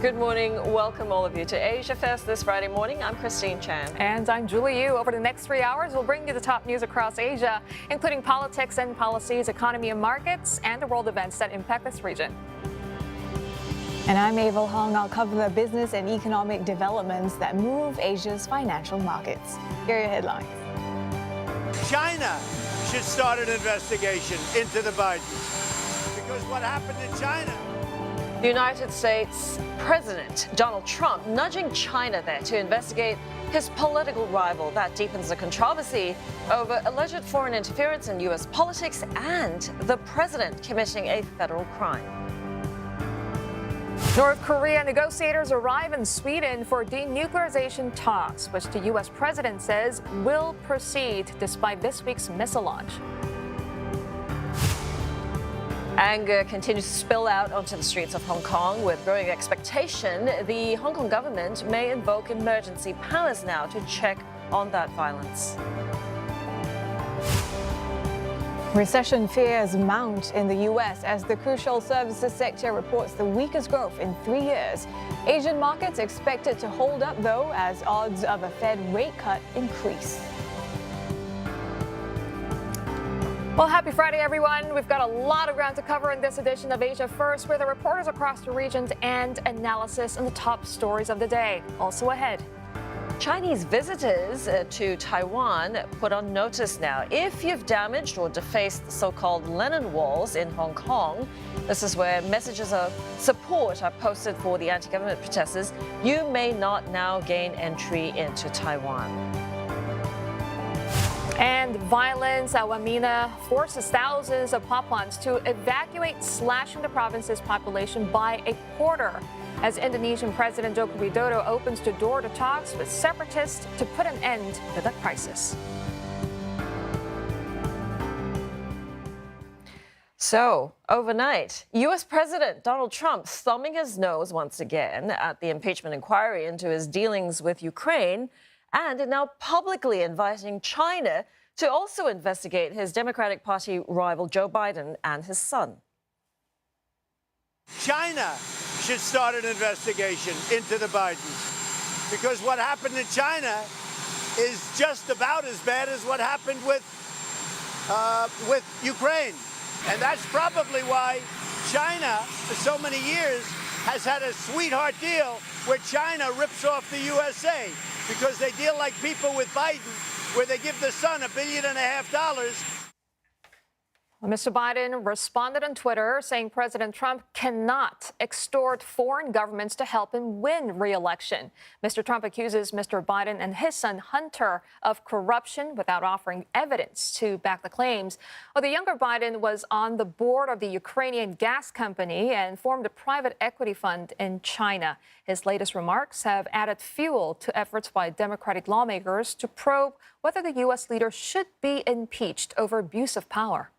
Good morning. Welcome all of you to Asia Fest this Friday morning. I'm Christine Chan. And I'm Julie Yu. Over the next 3 hours, we'll bring you the top news across Asia, including politics and policies, economy and markets, and the world events that impact this region. And I'm Avel Hong. I'll cover the business and economic developments that move Asia's financial markets. Here are your headlines. China should start an investigation into the Bidens, because what happened in China. The United States President Donald Trump nudging China there to investigate his political rival. That deepens the controversy over alleged foreign interference in U.S. politics and the president committing a federal crime. North Korea negotiators arrive in Sweden for denuclearization talks, which the U.S. president says will proceed despite this week's missile launch. Anger continues to spill out onto the streets of Hong Kong with growing expectation the Hong Kong government may invoke emergency powers now to check on that violence. Recession fears mount in the U.S. as the crucial services sector reports the weakest growth in 3 years. Asian markets expected to hold up, though, as odds of a Fed rate cut increase. Well, happy Friday, everyone. We've got a lot of ground to cover in this edition of Asia First, with the reporters across the regions and analysis on the top stories of the day. Also ahead. Chinese visitors to Taiwan put on notice now. If you've damaged or defaced the so-called Lenin walls in Hong Kong, this is where messages of support are posted for the anti-government protesters, you may not now gain entry into Taiwan. And violence at Wamena forces thousands of Papuans to evacuate, slashing the province's population by a quarter, as Indonesian President Joko Widodo opens the door to talks with separatists to put an end to the crisis. So, overnight, U.S. President Donald Trump thumbing his nose once again at the impeachment inquiry into his dealings with Ukraine, and now publicly inviting China to also investigate his Democratic Party rival Joe Biden and his son. China should start an investigation into the Bidens, because what happened in China is just about as bad as what happened with Ukraine. And that's probably why China, for so many years, has had a sweetheart deal where China rips off the USA, because they deal like people with Biden, where they give the son $1.5 billion. Mr. Biden responded on Twitter saying President Trump cannot extort foreign governments to help him win re-election. Mr. Trump accuses Mr. Biden and his son Hunter of corruption without offering evidence to back the claims. Well, the younger Biden was on the board of the Ukrainian gas company and formed a private equity fund in China. His latest remarks have added fuel to efforts by Democratic lawmakers to probe whether the U.S. leader should be impeached over abuse of power.